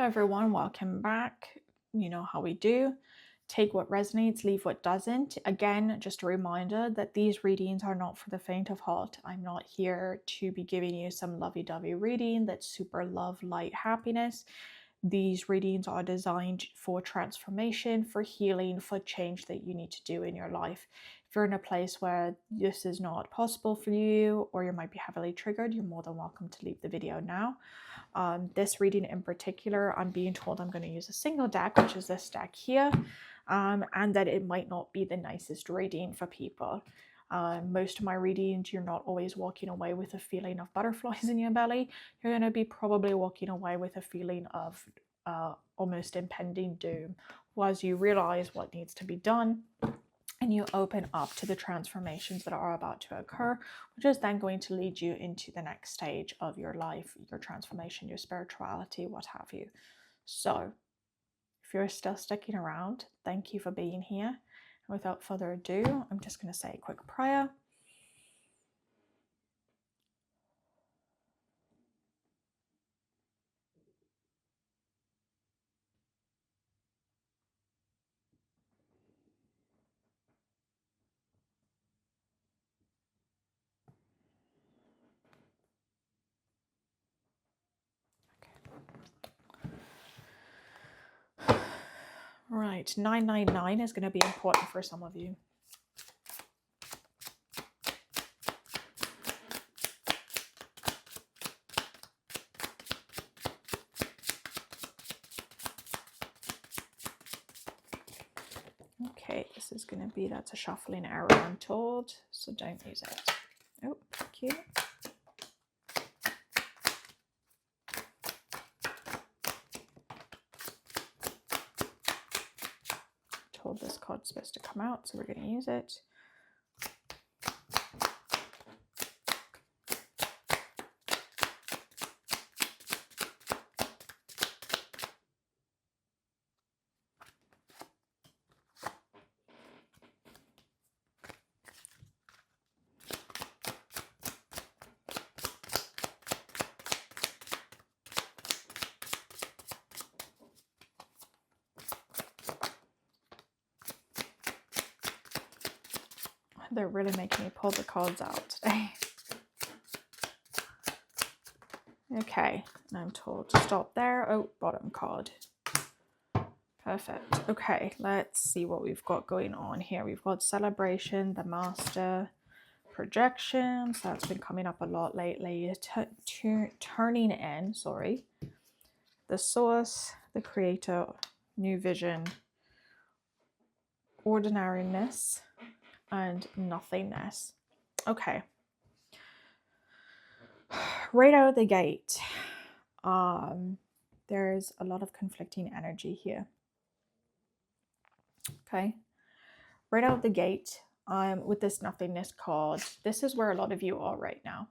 Hello everyone, welcome back. You know how we do. Take what resonates, leave what doesn't. Again, just a reminder that these readings are not for the faint of heart. I'm not here to be giving you some lovey-dovey reading that's super love, light, happiness. These readings are designed for transformation, for healing, for change that you need to do in your life. If you're in a place where this is not possible for you, or you might be heavily triggered, you're more than welcome to leave the video now. This reading in particular, I'm being told I'm going to use a single deck, which is this deck here, and that it might not be the nicest reading for people. Most of my readings, you're not always walking away with a feeling of butterflies in your belly. You're going to be probably walking away with a feeling of almost impending doom, as you realize what needs to be done and you open up to the transformations that are about to occur, which is then going to lead you into the next stage of your life, your transformation, your spirituality, what have you. So if you're still sticking around, thank you for being here. And without further ado, I'm just going to say a quick prayer. Right, 999 is going to be important for some of you. Okay, this is going to be, that's a shuffling error, I'm told, so don't use it. Oh, thank you. Told this card's supposed to come out, so we're going to use it. They're really making me pull the cards out today. Okay, and I'm told to stop there. Oh, bottom card. Perfect. Okay, let's see what we've got going on here. We've got celebration, the master, projection. So that's been coming up a lot lately. Turning in, sorry. The source, the creator, new vision, ordinariness, and nothingness. Okay. Right out of the gate, there's a lot of conflicting energy here. Okay. Right out of the gate, with this nothingness card, this is where a lot of you are right now.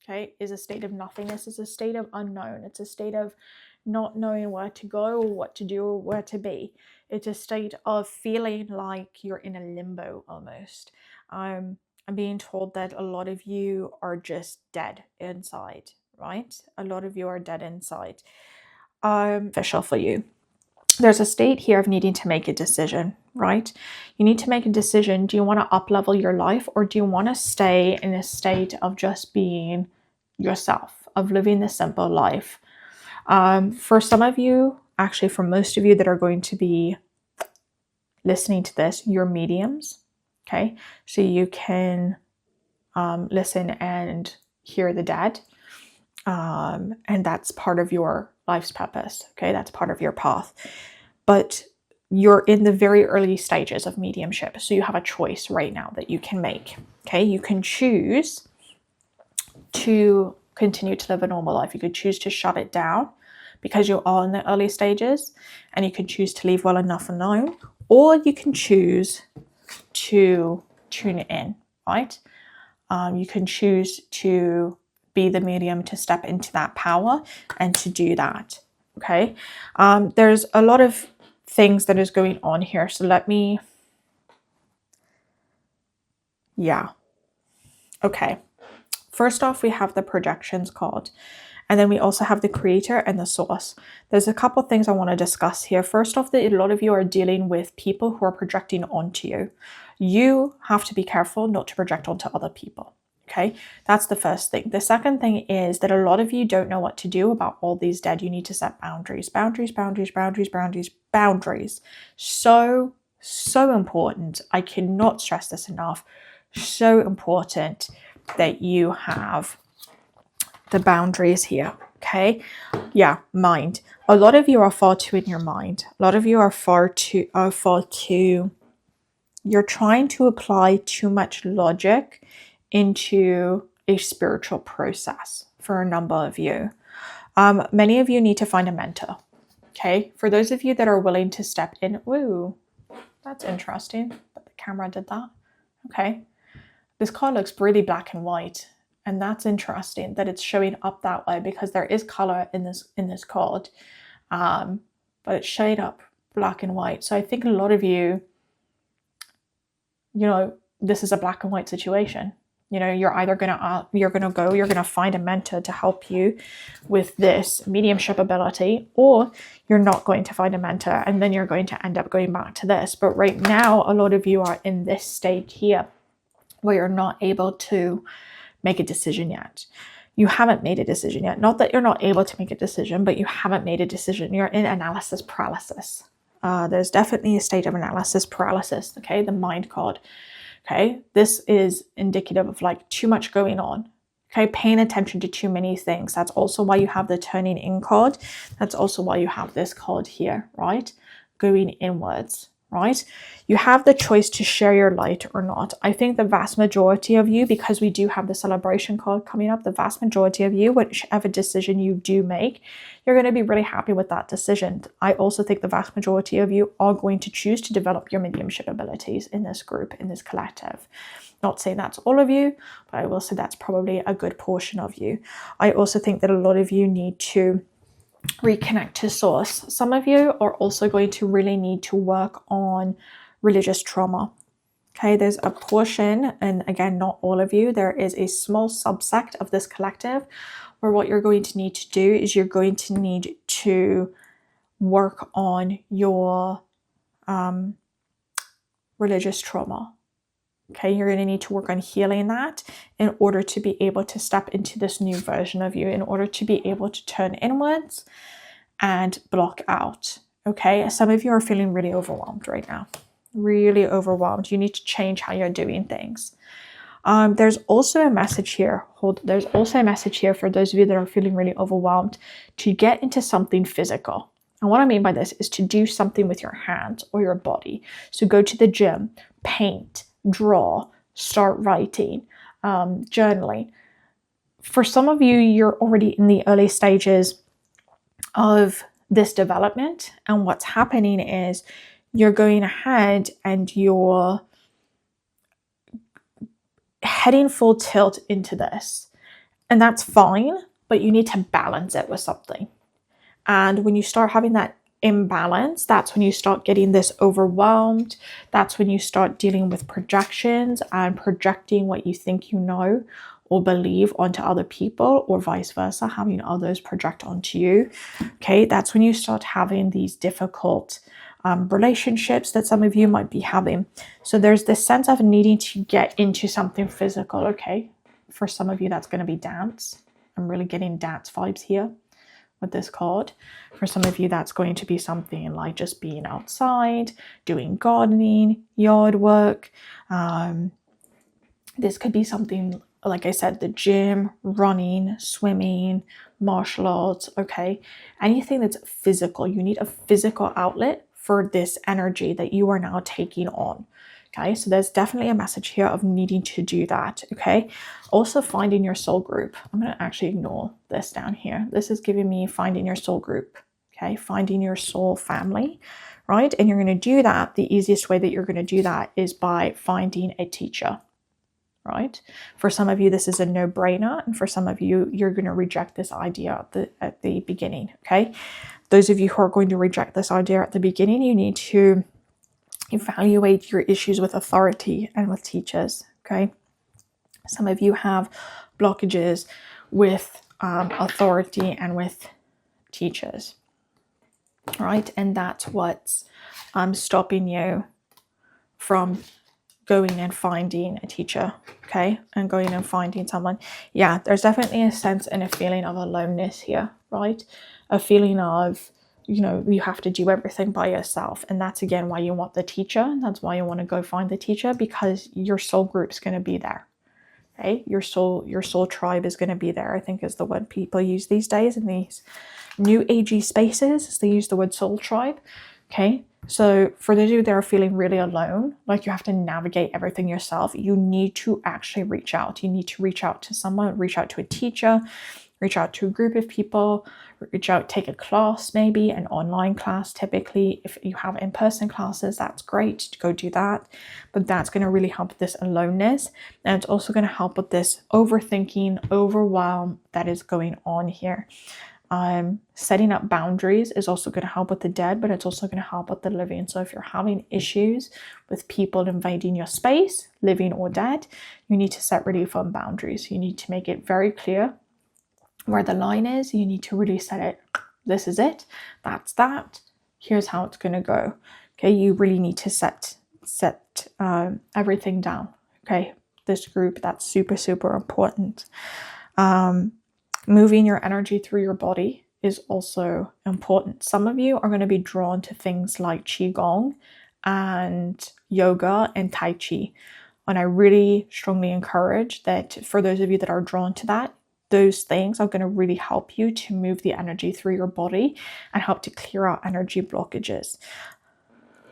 Okay, is a state of nothingness, is a state of unknown. It's a state of not knowing where to go or what to do or where to be. It's a state of feeling like you're in a limbo almost. I'm being told that a lot of you are just dead inside, right? A lot of you are dead inside. Official for you. There's a state here of needing to make a decision, right? You need to make a decision. Do you want to up-level your life, or do you want to stay in a state of just being yourself, of living the simple life? For some of you, actually for most of you that are going to be listening to this, you're mediums, okay? So you can listen and hear the dead, and that's part of your life's purpose, okay? That's part of your path. But you're in the very early stages of mediumship, so you have a choice right now that you can make, okay? You can choose to continue to live a normal life. You could choose to shut it down because you're all in the early stages, and you can choose to leave well enough alone, or you can choose to tune in, right? You can choose to be the medium, to step into that power and to do that, okay? There's a lot of things that is going on here, so let me, okay. First off, we have the projections card, And then we also have the creator and the source. There's a couple things I want to discuss here. First off, a lot of you are dealing with people who are projecting onto you. You have to be careful not to project onto other people. Okay, that's the first thing. The second thing is that a lot of you don't know what to do about all these dead. You need to set boundaries, boundaries, boundaries, boundaries, boundaries, boundaries. So important. I cannot stress this enough. So important that you have the boundaries here. Okay, yeah, mind. A lot of you are far too in your mind. A lot of you are far too, you're trying to apply too much logic into a spiritual process for a number of you. Many of you need to find a mentor. Okay, for those of you that are willing to step in, ooh, that's interesting that the camera did that. Okay, this card looks really black and white, and that's interesting that it's showing up that way because there is color in this card, but it's showing up black and white. So I think a lot of you, this is a black and white situation. You're either you're gonna find a mentor to help you with this mediumship ability, or you're not going to find a mentor, and then you're going to end up going back to this. But right now, a lot of you are in this state here where you're not able to make a decision yet. You haven't made a decision yet. Not that you're not able to make a decision, but you haven't made a decision. You're in analysis paralysis. There's definitely a state of analysis paralysis. Okay, the mind card. Okay, this is indicative of like too much going on. Okay, paying attention to too many things. That's also why you have the turning in card. That's also why you have this card here, right? Going inwards, right? You have the choice to share your light or not. I think the vast majority of you, because we do have the celebration card coming up, the vast majority of you, whichever decision you do make, you're going to be really happy with that decision. I also think the vast majority of you are going to choose to develop your mediumship abilities in this group, in this collective. Not saying that's all of you, but I will say that's probably a good portion of you. I also think that a lot of you need to reconnect to source. Some of you are also going to really need to work on religious trauma. Okay, there's a portion, and again, not all of you, there is a small subsect of this collective where what you're going to need to do is you're going to need to work on your religious trauma. Okay, you're going to need to work on healing that in order to be able to step into this new version of you, in order to be able to turn inwards and block out. Okay, some of you are feeling really overwhelmed right now. Really overwhelmed. You need to change how you're doing things. There's also a message here. There's also a message here for those of you that are feeling really overwhelmed to get into something physical. And what I mean by this is to do something with your hands or your body. So go to the gym, paint, draw, start writing, journaling. For some of you, you're already in the early stages of this development, and what's happening is you're going ahead and you're heading full tilt into this, and that's fine, but you need to balance it with something. And when you start having that imbalance, that's when you start getting this overwhelmed. That's when you start dealing with projections and projecting what you think you know or believe onto other people, or vice versa, having others project onto you. Okay, that's when you start having these difficult relationships that some of you might be having. So there's this sense of needing to get into something physical. Okay, for some of you that's going to be dance. I'm really getting dance vibes here with this card. For some of you, that's going to be something like just being outside, doing gardening, yard work. This could be something, like I said, the gym, running, swimming, martial arts, okay? Anything that's physical. You need a physical outlet for this energy that you are now taking on. Okay, so there's definitely a message here of needing to do that, okay? Also finding your soul group. I'm going to actually ignore this down here. This is giving me finding your soul group, okay? Finding your soul family, right? And you're going to do that. The easiest way that you're going to do that is by finding a teacher, right? For some of you, this is a no-brainer. And for some of you, you're going to reject this idea at the beginning, okay? Those of you who are going to reject this idea at the beginning, you need to evaluate your issues with authority and with teachers, okay? Some of you have blockages with authority and with teachers, right? And that's what's stopping you from going and finding a teacher, okay? And going and finding someone. Yeah, there's definitely a sense and a feeling of aloneness here, right? A feeling of, you know, you have to do everything by yourself. And that's again why you want the teacher. That's why you want to go find the teacher, because your soul group's going to be there. Okay? Your soul tribe is going to be there, I think is the word people use these days in these new agey spaces. They use the word soul tribe. Okay. So for those of you that are feeling really alone, like you have to navigate everything yourself, you need to actually reach out. You need to reach out to someone, reach out to a teacher, reach out to a group of people, reach out, take a class, maybe an online class. Typically, if you have in-person classes, that's great, go do that. But that's going to really help with this aloneness. And it's also going to help with this overthinking, overwhelm that is going on here. Setting up boundaries is also going to help with the dead, but it's also going to help with the living. So if you're having issues with people invading your space, living or dead, you need to set really firm boundaries. You need to make it very clear where the line is. You need to really set it. This is it. That's that. Here's how it's going to go. Okay. You really need to set everything down. Okay. This group, that's super, super important. Moving your energy through your body is also important. Some of you are going to be drawn to things like Qigong and yoga and Tai Chi. And I really strongly encourage that for those of you that are drawn to that, those things are going to really help you to move the energy through your body and help to clear out energy blockages.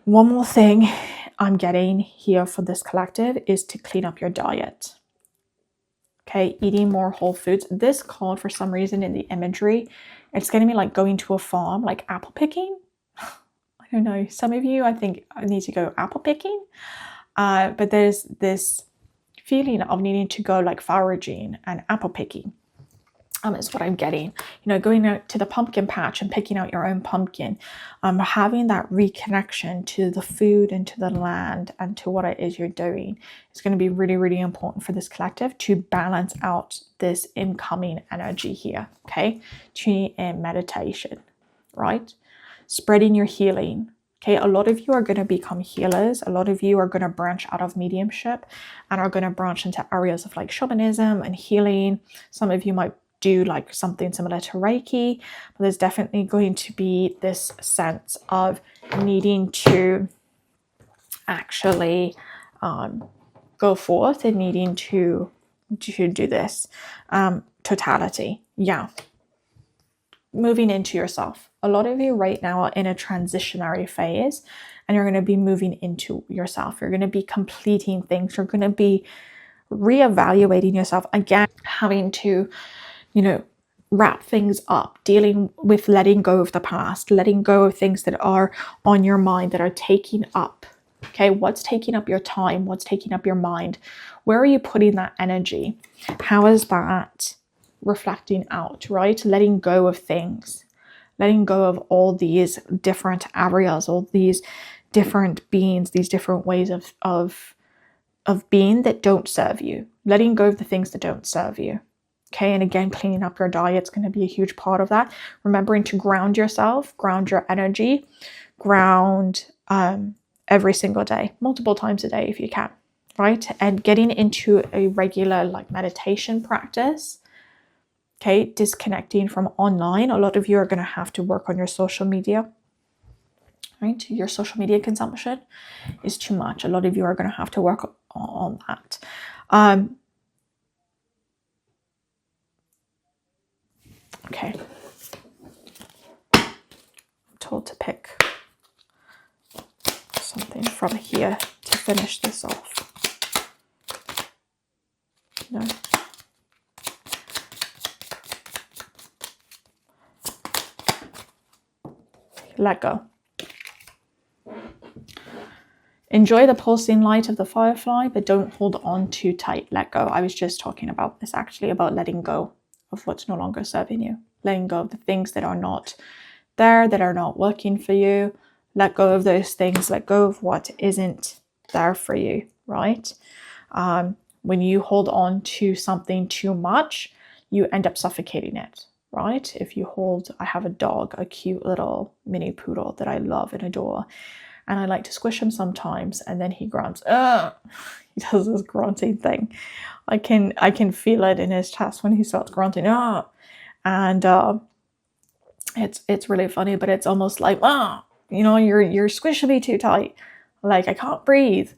One more thing I'm getting here for this collective is to clean up your diet. Okay, eating more whole foods. This called, for some reason, in the imagery, it's going to be like going to a farm, like apple picking. I don't know. Some of you, I think, need to go apple picking. But there's this feeling of needing to go like foraging and apple picking. Is what I'm getting. You know, going out to the pumpkin patch and picking out your own pumpkin. Having that reconnection to the food and to the land and to what it is you're doing is going to be really, really important for this collective to balance out this incoming energy here. Okay, tuning in meditation, right? Spreading your healing. Okay, a lot of you are going to become healers. A lot of you are going to branch out of mediumship and are going to branch into areas of like shamanism and healing. Some of you might do like something similar to Reiki, but there's definitely going to be this sense of needing to actually go forth and needing to do this totality. Yeah. Moving into yourself. A lot of you right now are in a transitionary phase and you're going to be moving into yourself. You're going to be completing things. You're going to be reevaluating yourself again, having to, you know, wrap things up, dealing with letting go of the past, letting go of things that are on your mind that are taking up. Okay, what's taking up your time? What's taking up your mind? Where are you putting that energy? How is that reflecting out, right? Letting go of things, letting go of all these different areas, all these different beings, these different ways of being that don't serve you, letting go of the things that don't serve you. Okay, and again, cleaning up your diet is going to be a huge part of that. Remembering to ground yourself, ground your energy, ground every single day, multiple times a day if you can, right? And getting into a regular like meditation practice. Okay, disconnecting from online. A lot of you are going to have to work on your social media, right? Your social media consumption is too much. A lot of you are going to have to work on that. Okay. I'm told to pick something from here to finish this off. No. Let go. Enjoy the pulsing light of the firefly, but don't hold on too tight. Let go. I was just talking about this actually, about letting go of what's no longer serving you. Letting go of the things that are not there, that are not working for you. Let go of those things. Let go of what isn't there for you, right? When you hold on to something too much, you end up suffocating it, right? If you hold, I have a dog, a cute little mini poodle that I love and adore, and I like to squish him sometimes, and then he grunts. Ugh! He does this grunting thing. I can feel it in his chest when he starts grunting. Ah, and it's really funny, but it's almost like, you know, you're squishing me too tight. Like I can't breathe,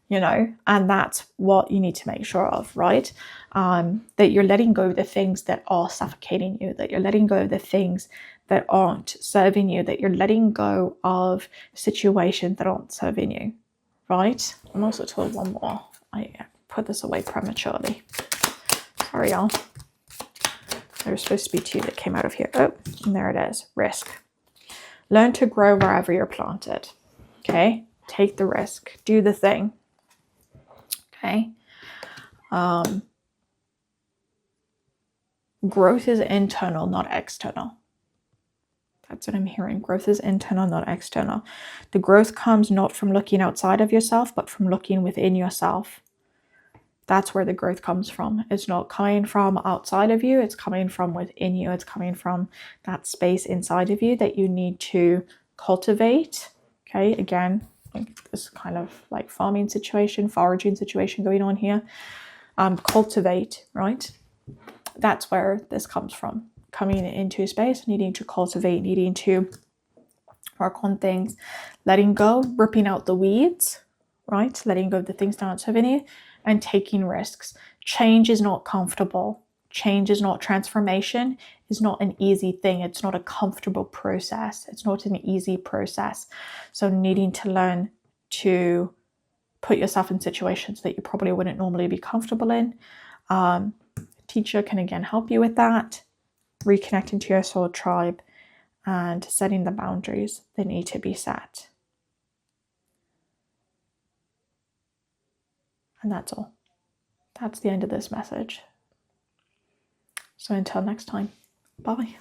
you know, and that's what you need to make sure of, right? That you're letting go of the things that are suffocating you, that you're letting go of the things that aren't serving you, that you're letting go of situations that aren't serving you, right? I'm also told one more. I put this away prematurely. Sorry, y'all. There was supposed to be 2 that came out of here. Oh, and there it is. Risk. Learn to grow wherever you're planted. Okay? Take the risk. Do the thing. Okay? Growth is internal, not external. That's what I'm hearing. Growth is internal, not external. The growth comes not from looking outside of yourself, but from looking within yourself. That's where the growth comes from. It's not coming from outside of you. It's coming from within you. It's coming from that space inside of you that you need to cultivate. Okay, again, this kind of like farming situation, foraging situation going on here. Cultivate, right? That's where this comes from. Coming into space, needing to cultivate, needing to work on things, letting go, ripping out the weeds, right? Letting go of the things that aren't serving you, and taking risks. Change is not comfortable. Change is not transformation. It's not an easy thing. It's not a comfortable process. It's not an easy process. So needing to learn to put yourself in situations that you probably wouldn't normally be comfortable in. Teacher can again help you with that. Reconnecting to your soul tribe and setting the boundaries that need to be set. And that's all. That's the end of this message. So until next time, bye.